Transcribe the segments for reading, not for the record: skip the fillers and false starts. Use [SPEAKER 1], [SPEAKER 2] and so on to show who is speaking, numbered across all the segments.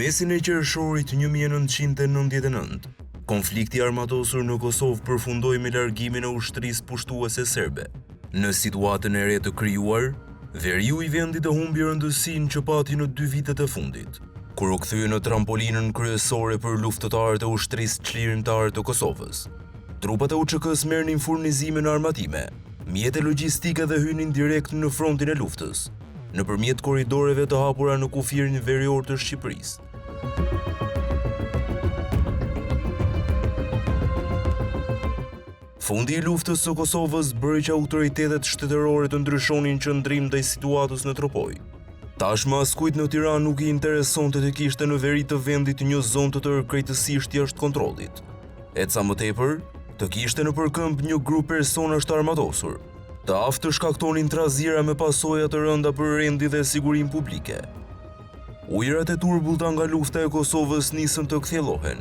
[SPEAKER 1] Në mesin e qershorit 1999, konflikti armatosur në Kosovë përfundoi me largimin e ushtrisë pushtuese serbe. Në situatën e re të krijuar, veriu i vendit e humbi rëndësinë që pati në 2 vitet e fundit, kur u kthye në trampolinën kryesore për luftëtarët e ushtrisë çlirimtare të Kosovës. Trupat e UÇK-s merrnin furnizime në armatime, mjete logjistike dhe hynin direkt në frontin e luftës, nëpërmjet korridoreve të hapura në kufirin verior të Shqipërisë. Fundi i luftës së Kosovës bëri që autoritetet shtetërore të ndryshonin qëndrim ndaj situatës në Tropoj. Tashmë askujt në Tiranë nuk i interesonte të kishte në veri të vendit një zonë të tërkrejtësisht jashtë kontrollit. E ca më tepër, të kishte në përkëmb një grup personash të armatosur, të aftë të shkaktonin trazira me pasoja të rënda për rendi dhe sigurinë publike. Ujërat e turbullta nga lufta e Kosovës nisën të kthjellohen,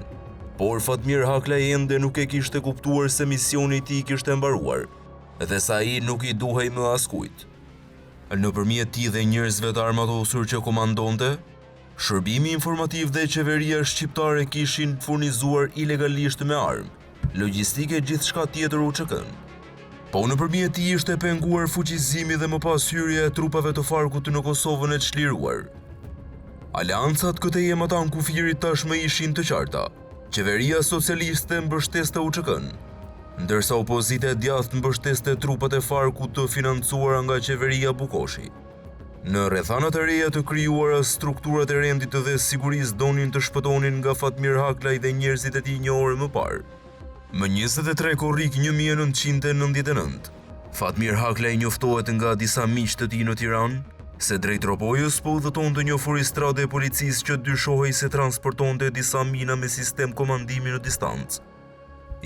[SPEAKER 1] por Fatmir Haklaj ende nuk e kishte kuptuar se misioni i tij kishte mbaruar, dhe sa ai nuk i duhej më askujt. Nëpërmjet tij dhe njerëzve të armatosur që komandonte, shërbimi informativ dhe qeveria shqiptare kishin furnizuar ilegalisht me armë, logjistike gjithçka tjetër UÇK-n. Po nëpërmjet tij ishte penguar fuqizimi dhe më pas hyrja e trupave të Farkut në Kosovën e çliruar. Aleancat këtë jematan kufirit tashmë ishin të qarta. Qeveria socialiste mbështeste UÇK-n, ndërsa opozita e djathtë mbështeste trupat e Farkut të financuara nga qeveria Bukoshi. Në rrethanat e reja të krijuara, strukturat e rendit dhe sigurisë donin të shpëtonin nga Fatmir Haklaj dhe njerëzit e tij një orë më parë. Më 23 korrik 1999, Fatmir Haklaj njoftohet nga disa miq të tij në Tiranë se drejt Tropojës po udhëtonte një furistrade e policisë që dyshohej se transportonte disa mina me sistem komandimi në distancë.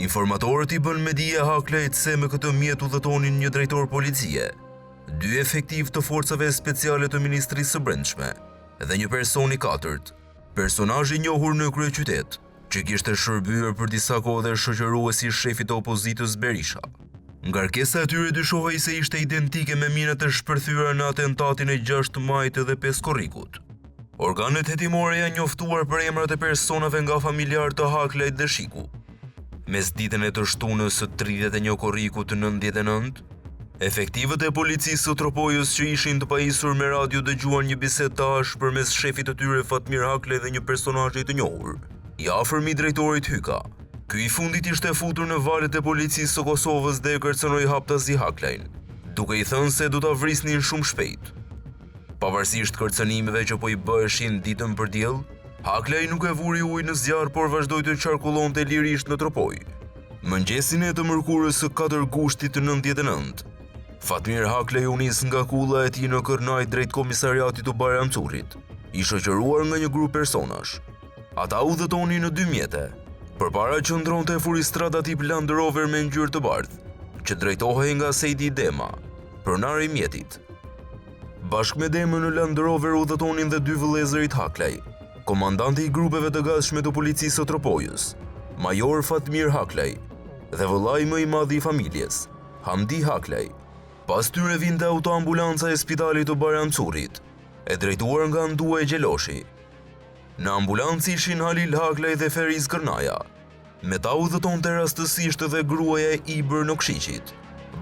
[SPEAKER 1] Informatorët i bën me dije Haklajt se me këtë mjet udhëtonin një drejtor policie, 2 efektiv të forcave speciale të Ministrisë së Brendshme dhe një person i katërt, personazh i njohur në kryeqytet, që kishte shërbyer për disa kohë dhe shoqëruesi i shefit të opozitës Berisha. Ngarkesa e tyre dyshohej se ishte identike me minat e shpërthyer në atentatin e 6 majit dhe 5 korrikut. Organet hetimore janë njoftuar për emrat e personave nga familjarë të Haklajt dhe Shiku. Mes ditën e të shtunës së 31 korrikut 99, efektivët e policisë së Tropojës që ishin të pajisur me radio dëgjuan një bisedë të ashpër mes shefit të tyre Fatmir Haklaj dhe një personazhi të njohur, i afërm i drejtorit Hyka. Ky i fundit ishte futur në valët e policisë së Kosovës dhe e kërcënoi haptazi Haklajn, duke i thënë se do ta vrisnin shumë shpejt. Pavarësisht kërcënimeve që po i bëheshin ditën për diell, Haklaj nuk e vuri ujë në zjarr, por vazhdoi të qarkullonte lirisht në Tropoj. Mëngjesin e të mërkurës së 4 gushtit 99, Fatmir Haklaj u nis nga kulla e tij në Kërnaj drejt komisariatit të Bajramçullit, i shoqëruar nga një grup personash. Ata udhëtonin në 2 mjete, përpara qëndronte furistrada tip Land Rover me ngjyrë të bardhë, që drejtohej nga Sejdi Dema, pronari i mjetit. Bashkë me Demën në Land Rover udhëtonin dhe 2 vëllezërit Haklaj, komandanti i grupeve të gatshme të policisë së Tropojës, Major Fatmir Haklaj, dhe vëllai më i madh i familjes, Hamdi Haklaj. Pas tyre vinte autoambulanca e spitalit të Bajramçullit, e drejtuar nga Nduaj Gjeloshi. Në ambulancë ishin Halil Haklaj dhe Feriz Kërnaja. Me ta udhëtonte rastësisht dhe gruaja e Ibër Nokshicit,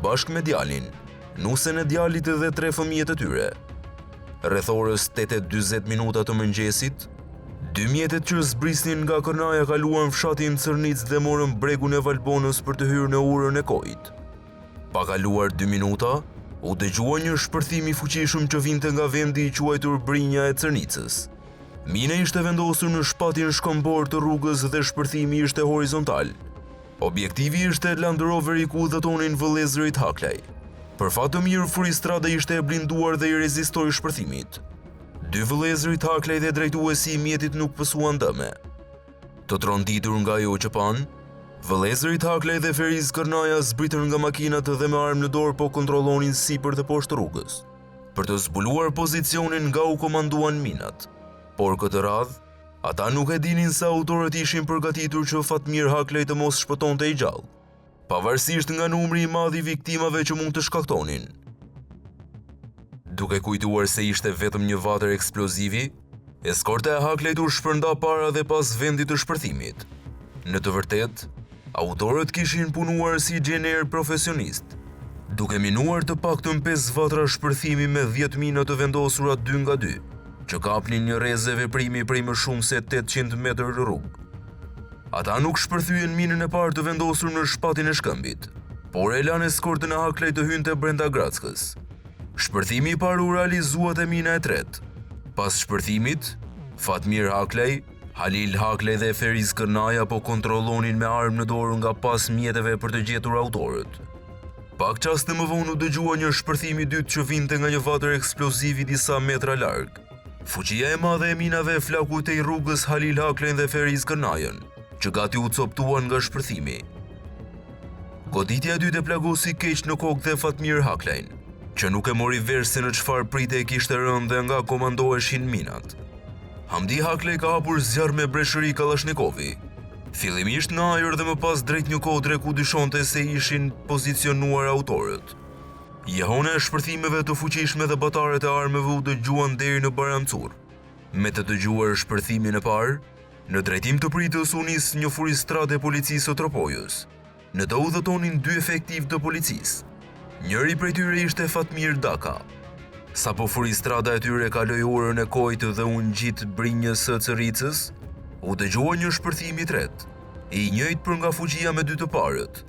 [SPEAKER 1] bashkë me djalin, nusen e djalit dhe 3 fëmijët e tyre. Rreth orës 8:40 minuta të mëngjesit, 2 mjetet që zbrisnin nga Kërnaja kaluan fshatin Cërnic dhe morën bregun e Valbonës për të hyrë në urën e Kojit. Pa kaluar 2 minuta, u dëgjua një shpërthim i fuqishëm që vinte nga vendi i quajtur Brinja e Cërnicës. Mina ishte vendosur në shpatin shkombor të rrugës dhe shpërthimi ishte horizontal. Objektivi ishte Land Roveri ku udhëtonin vëllezërit Haklaj. Për fat të mirë, furistrada ishte e blinduar dhe i rezistoi shpërthimit. 2 vëllezërit Haklaj dhe drejtuesi i mjetit nuk pësuan dëme. Të tronditur nga ajo që pan, vëllezërit Haklaj dhe Feriz Kërnaja zbritën nga makinat dhe me armë në dorë po kontrollonin sipër dhe poshtë rrugës, për të zbuluar pozicionin nga u komanduan minat. Por këtë radhë, ata nuk e dinin se autorët ishin përgatitur që Fatmir Haklaj të mos shpëtonte i gjallë, pavarësisht nga numri i madh i viktimave që mund të shkaktonin. Duke kujtuar se ishte vetëm një vatër eksplozivi, Eskorta e Haklejt u shpërnda para dhe pas vendit të shpërthimit. Në të vërtetë, autorët kishin punuar si gjener profesionist, duke minuar të paktën 5 vatra shpërthimi me 10 mina të vendosura 2 nga 2, që kapnin një rrezë veprimi prej më shumë se 800 metër rrugë. Ata nuk shpërthyen minën e parë të vendosur në shpatin e shkëmbit, por e lanë eskortën e Haklejt të hynte brenda Grackës. Shpërthimi i parë u realizua te mina e tretë. Pas shpërthimit, Fatmir Haklej, Halil Haklej dhe Feriz Kërnaja po kontrollonin me armë në dorë nga pas mjeteve për të gjetur autorët. Pak qaste më vonë u dëgjua një shpërthim i dytë që vinte nga një vatër eksplozivi disa metra larg. Fuqia e madhe e minave flakutej rrugës Halil Haklejn dhe Feriz Kërnajën, që gati u coptuan nga shpërthimi. Goditja e dytë e plagosi keq në kokë dhe Fatmir Haklejn, që nuk e mori vesh se në çfarë prite e kishte rënë dhe nga komandoheshin minat. Hamdi Haklej ka hapur zjarr me breshëri Kallashnikovi, fillimisht në ajër dhe më pas drejt një kodre ku dyshonte se ishin pozicionuar autorët. Jehone e shpërthimeve të fuqishme dhe batarët e armëve u dëgjuan deri në Baramcur. Me të dëgjuar shpërthimin e parë, në drejtim të pritës u nis një furistrat e policisë së Tropojës. Në të udhëtonin 2 efektiv të policisë. Njëri prej tyre ishte Fatmir Daka. Sapo furistrada e tyre kaloi orën e kojtë dhe u ngjit brinjës së Cëricës, u dëgjua një shpërthim i tretë, i njëjtë për nga fuqia me 2 të parët.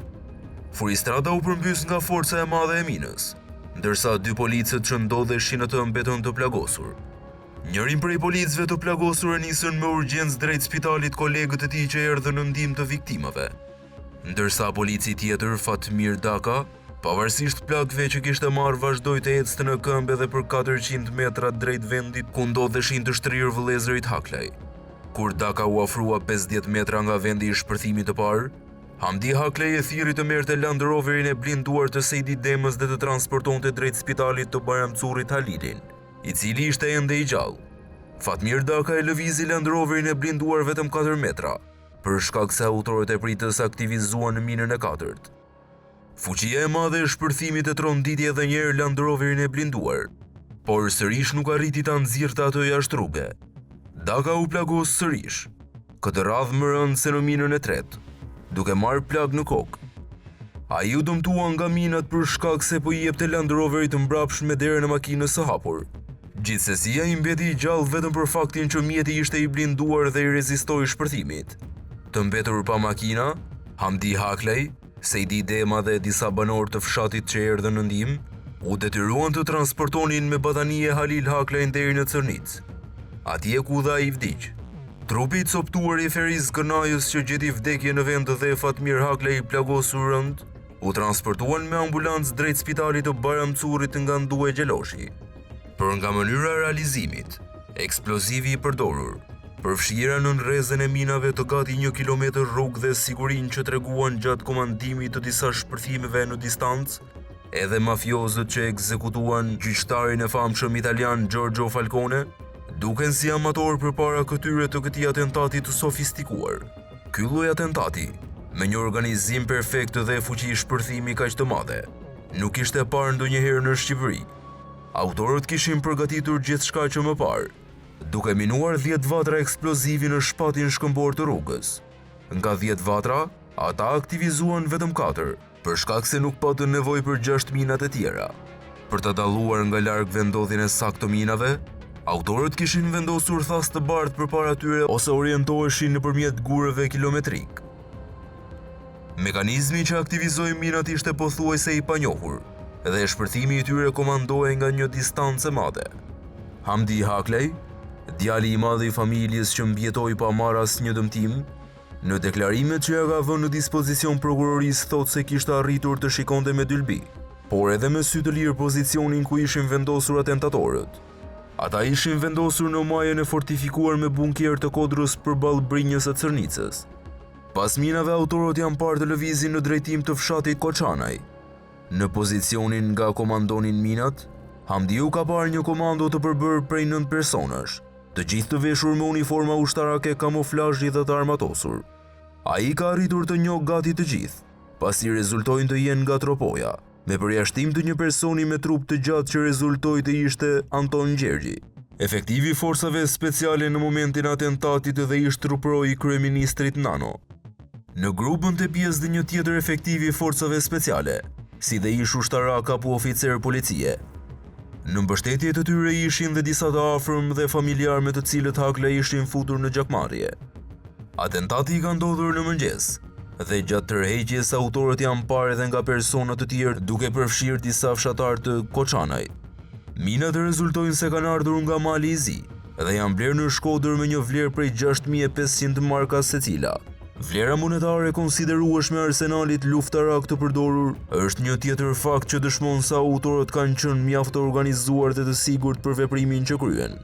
[SPEAKER 1] Furistrada u përmbys nga forca e madhe e minës, ndërsa 2 policët që ndodheshin në të mbetën të plagosur. Njërin prej policëve të plagosur e nisën me urgjencë drejt spitalit kolegët e tij që erdhën në ndihmë të viktimave, ndërsa polici tjetër, Fatmir Daka, pavarësisht plagëve që kishte marrë, vazhdoi të ecte në këmbë edhe për 400 metra drejt vendit ku ndodheshin të shtrirë vëllezërit Haklej. Kur Daka u afrua 50 metra nga vendi i shpërthimit të parë, Hamdi Haklej e thirri të merrte Land Roverin e blinduar të Sejdi Demës dhe të transportonte drejt spitalit të Baramcurit Halilin, i cili ishte ende i gjallë. Fatmir Daka e lëvizi Land Roverin e blinduar vetëm 4 metra, për shkak se autorët e pritës aktivizuan në minën e 4. Fuqia e madhe e shpërthimit e tronditi edhe njerë Land Roverin e blinduar, por sërish nuk arriti ta nxirrte atë jashtë rruge. Daka u plagos sërish, këtë radhë më rënd se në minën e tretë, duke marrë plag në kokë. Ai u dëmtua nga minat për shkak se po i jepte Land Roverit të mbrapsht me derën e makinës së hapur. Gjithsesi ai mbeti i gjallë vetëm për faktin që mjeti ishte i blinduar dhe i rezistoi shpërthimit. Të mbetur pa makina, Hamdi Haklej, Sejdi Dema dhe disa banor të fshatit që erdhën në ndihmë, u detyruan të transportonin me badanije Halil Haklejn deri në Cërnicë, atje ku dha i vdiq. Trupi i coptuar i Feriz Kërnajës që gjeti vdekje në vend dhe Fatmir Haklej plagosur rënd, u transportuan me ambulancë drejt spitalit të Baramcurit nga Ndue Gjeloshi. Për nga mënyra e realizimit, eksplozivi i përdorur, përfshira në rrezën e minave të gati 1 kilometër rrugë dhe sigurinë që treguan gjatë komandimit të disa shpërthimeve në distancë, edhe mafiozët që ekzekutuan gjyqtarin e famshëm italian Giorgio Falcone, duken si amator përpara këtyre të këtij atentati të sofistikuar. Ky lloj atentati, me një organizim perfekt dhe fuqi shpërthimi kaq të madhe, nuk ishte parë ndonjëherë në Shqipëri. Autorët kishin përgatitur gjithçka që më parë, duke minuar 10 vatra eksplozivi në shpatin shkëmbor të rrugës. Nga 10 vatra, ata aktivizuan vetëm 4, për shkak se nuk patën nevojë për 6 minat e tjera. Për të dalluar nga larg vendodhjen e saktë të minave, autorët kishin vendosur thas të bardhë përpara tyre ose orientoheshin nëpërmjet gurëve kilometrik. Mekanizmi që aktivizoi minat ishte pothuajse i panjohur, dhe shpërthimi i tyre komandohej nga një distancë e madhe. Hamdi Haklej, djali i madh i familjes që mbjetoi pa marrë asnjë dëmtim, në deklarimet që ja ka vënë në dispozicion prokurorisë thotë se kishte arritur të shikonte me dylbi, por edhe me sy të lirë pozicionin ku ishin vendosur atentatorët. Ata ishin vendosur në majën e fortifikuar me bunker të kodrës përballë brinjës së Cërnicës. Pas minave, autorët janë parë të lëvizin në drejtim të fshatit Koçanaj. Në pozicionin nga komandonin minat, Hamdiu ka parë një komando të përbërë prej 9 personash, të gjithë të veshur me uniforma ushtarake kamuflazhi dhe të armatosur. Ai ka arritur të njohë gati të gjithë, pasi rezultojnë të jenë nga Tropoja, me përjashtim të një personi me trup të gjatë që rezultoi të ishte Anton Gjergji. Efektivi i forcave speciale në momentin e atentatit dhe ishte truproi i kryeministrit Nano. Në grupën të pjesë dhe një tjetër efektivi i forcave speciale, si dhe ish ushtarak apo oficer policie. Në mbështetje të tyre ishin dhe disa të afërm dhe familjar me të cilët hakla ishin futur në gjakmarrje. Atentati ka ndodhur në mëngjes, dhe gjatë tërheqjes autorët janë parë edhe nga persona të tjerë duke përfshirë disa fshatar të Koçanaj. Minat rezultojnë se kanë ardhur nga Mali i Zi dhe janë blerë në Shkodër me një vlerë prej 6.500 marka secila. Vlera monetare e konsiderueshme e arsenalit luftarak të përdorur është një tjetër fakt që dëshmon se autorët kanë qenë mjaft të organizuar dhe të sigurt për veprimin që kryen.